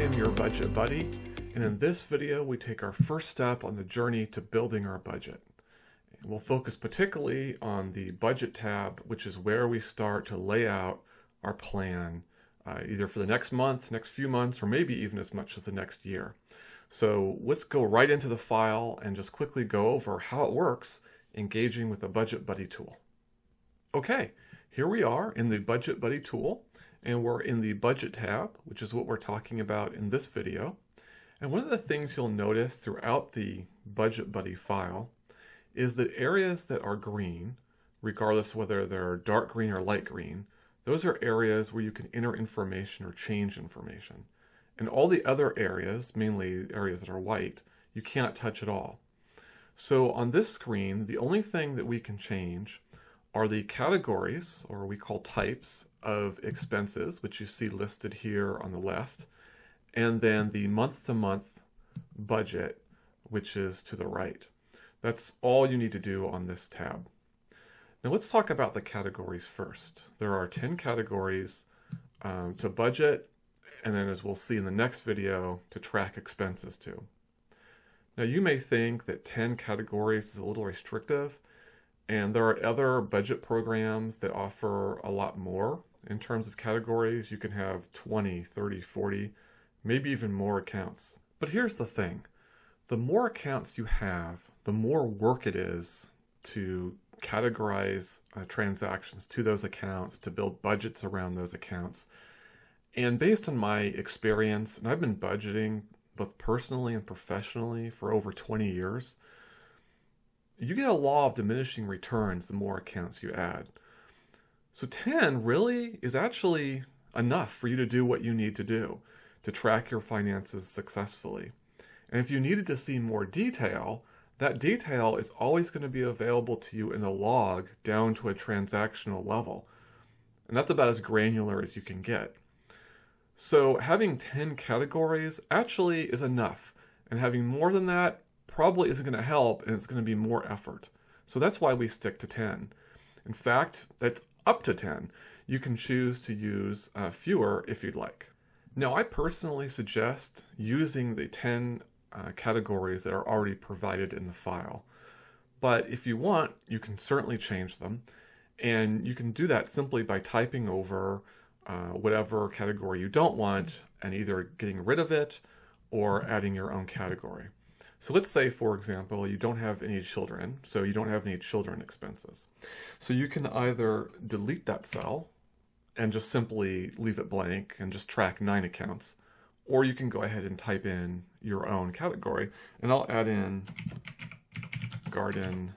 am your budget buddy, and in this video we take our first step on the journey to building our budget. We'll focus particularly on the budget tab, which is where we start to lay out our plan either for the next month, next few months, or maybe even as much as the next year. So let's go right into the file and just quickly go over how it works engaging with the Budget Buddy tool. Okay, here we are in the Budget Buddy tool, and we're in the Budget tab, which is what we're talking about in this video. And one of the things you'll notice throughout the Budget Buddy file is that areas that are green, regardless whether they're dark green or light green, those are areas where you can enter information or change information. And all the other areas, mainly areas that are white, you can't touch at all. So on this screen, the only thing that we can change are the categories, or we call types, of expenses, which you see listed here on the left, and then the month-to-month budget, which is to the right. That's all you need to do on this tab. Now let's talk about the categories first. There are 10 categories to budget, and then, as we'll see in the next video, to track expenses to. Now you may think that 10 categories is a little restrictive, and there are other budget programs that offer a lot more in terms of categories. You can have 20, 30, 40, maybe even more accounts. But here's the thing. The more accounts you have, the more work it is to categorize transactions to those accounts, to build budgets around those accounts. And based on my experience, and I've been budgeting both personally and professionally for over 20 years, you get a law of diminishing returns the more accounts you add. So 10 really is actually enough for you to do what you need to do to track your finances successfully. And if you needed to see more detail, that detail is always going to be available to you in the log down to a transactional level. And that's about as granular as you can get. So having 10 categories actually is enough. And having more than that probably isn't going to help, and it's going to be more effort. So that's why we stick to 10. In fact, that's up to 10. You can choose to use fewer if you'd like. Now, I personally suggest using the 10 categories that are already provided in the file. But if you want, you can certainly change them. And you can do that simply by typing over whatever category you don't want and either getting rid of it or adding your own category. So let's say, for example, you don't have any children, so you don't have any children expenses. So you can either delete that cell and just simply leave it blank and just track 9 accounts, or you can go ahead and type in your own category, and I'll add in garden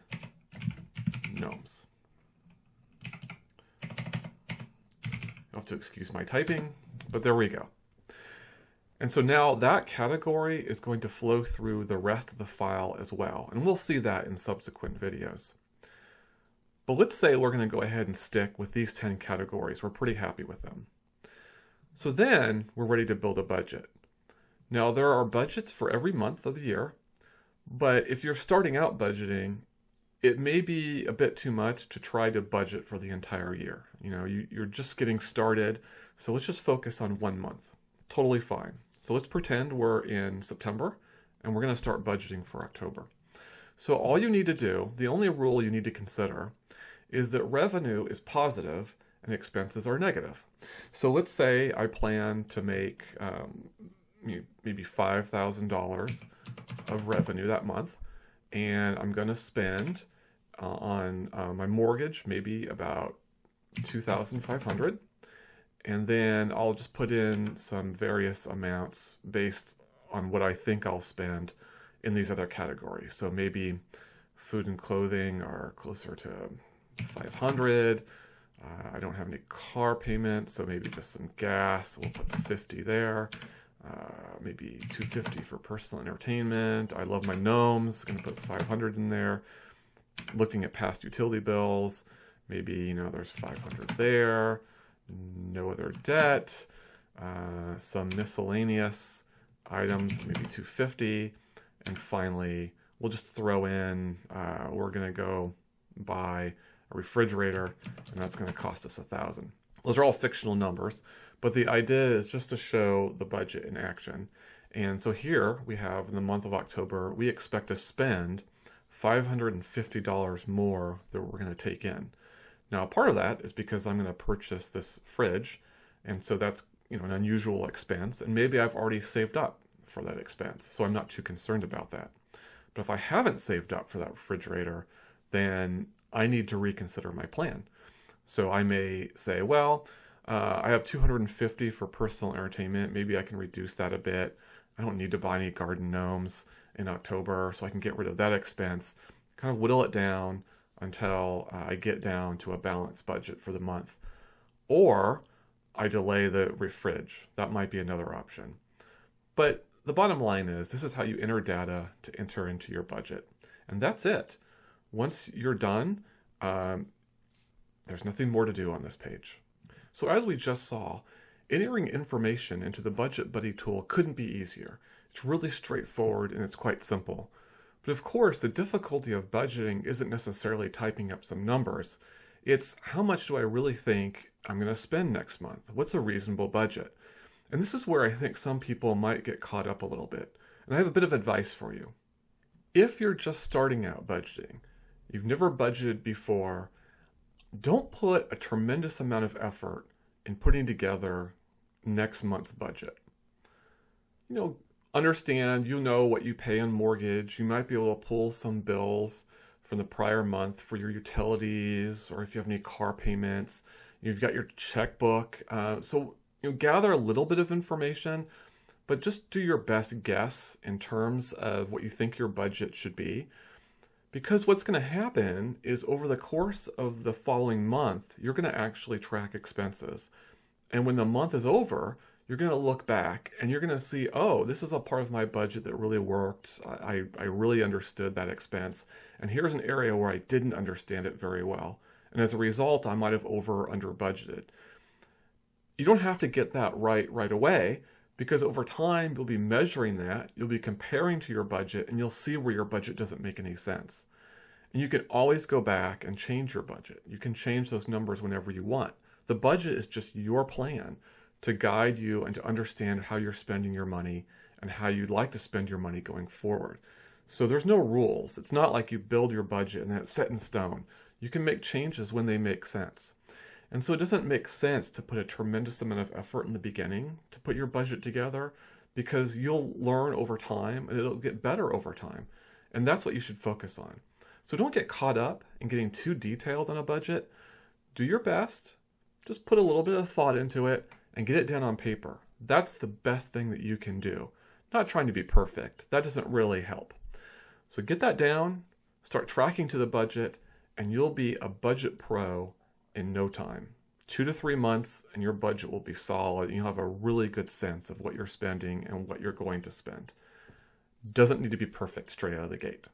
gnomes. You'll have to excuse my typing, but there we go. And so now that category is going to flow through the rest of the file as well, and we'll see that in subsequent videos. But let's say we're going to go ahead and stick with these 10 categories. We're pretty happy with them. So then we're ready to build a budget. Now there are budgets for every month of the year, but if you're starting out budgeting, it may be a bit too much to try to budget for the entire year. You're just getting started, so let's just focus on 1 month. Totally fine. So let's pretend we're in September, and we're going to start budgeting for October. So all you need to do, the only rule you need to consider, is that revenue is positive and expenses are negative. So let's say I plan to make maybe $5,000 of revenue that month, and I'm going to spend on my mortgage maybe about $2,500, and then I'll just put in some various amounts based on what I think I'll spend in these other categories. So maybe food and clothing are closer to $500. I don't have any car payments, so maybe just some gas. We'll put $50 there. Maybe $250 for personal entertainment. I love my gnomes. Going to put $500 in there. Looking at past utility bills, maybe there's $500 there. No other debt. Some miscellaneous items, maybe $250. And finally, we'll just throw in. We're going to go buy a refrigerator, and that's going to cost us $1,000. Those are all fictional numbers, but the idea is just to show the budget in action. And so here we have in the month of October, we expect to spend $550 more than we're going to take in. Now, part of that is because I'm going to purchase this fridge, and so that's an unusual expense, and maybe I've already saved up for that expense, so I'm not too concerned about that. But if I haven't saved up for that refrigerator, then I need to reconsider my plan. So I may say, well, I have $250 for personal entertainment. Maybe I can reduce that a bit. I don't need to buy any garden gnomes in October, so I can get rid of that expense, kind of whittle it down until I get down to a balanced budget for the month. Or I delay the fridge. That might be another option. But the bottom line is, this is how you enter data to enter into your budget. And that's it. Once you're done, there's nothing more to do on this page. So as we just saw, entering information into the Budget Buddy tool couldn't be easier. It's really straightforward and it's quite simple. But of course, the difficulty of budgeting isn't necessarily typing up some numbers. It's how much do I really think I'm going to spend next month? What's a reasonable budget? And this is where I think some people might get caught up a little bit. And I have a bit of advice for you. If you're just starting out budgeting, you've never budgeted before, don't put a tremendous amount of effort in putting together next month's budget. Understand, what you pay on mortgage. You might be able to pull some bills from the prior month for your utilities, or if you have any car payments. You've got your checkbook. So gather a little bit of information, but just do your best guess in terms of what you think your budget should be. Because what's going to happen is over the course of the following month, you're going to actually track expenses. And when the month is over, you're going to look back and you're going to see, oh, this is a part of my budget that really worked. I really understood that expense. And here's an area where I didn't understand it very well. And as a result, I might have over or under budgeted. You don't have to get that right away, because over time, you'll be measuring that, you'll be comparing to your budget, and you'll see where your budget doesn't make any sense. And you can always go back and change your budget. You can change those numbers whenever you want. The budget is just your plan to guide you and to understand how you're spending your money and how you'd like to spend your money going forward. So there's no rules. It's not like you build your budget and then it's set in stone. You can make changes when they make sense. And so it doesn't make sense to put a tremendous amount of effort in the beginning to put your budget together, because you'll learn over time and it'll get better over time. And that's what you should focus on. So don't get caught up in getting too detailed on a budget. Do your best. Just put a little bit of thought into it and get it down on paper. That's the best thing that you can do. Not trying to be perfect. That doesn't really help. So get that down, start tracking to the budget, and you'll be a budget pro in no time. 2 to 3 months and your budget will be solid, and you'll have a really good sense of what you're spending and what you're going to spend. Doesn't need to be perfect straight out of the gate.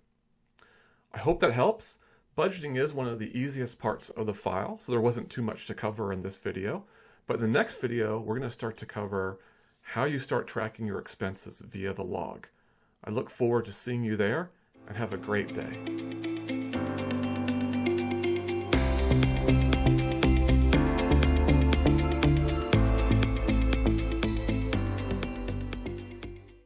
I hope that helps. Budgeting is one of the easiest parts of the file, so there wasn't too much to cover in this video. But in the next video, we're going to start to cover how you start tracking your expenses via the log. I look forward to seeing you there, and have a great day.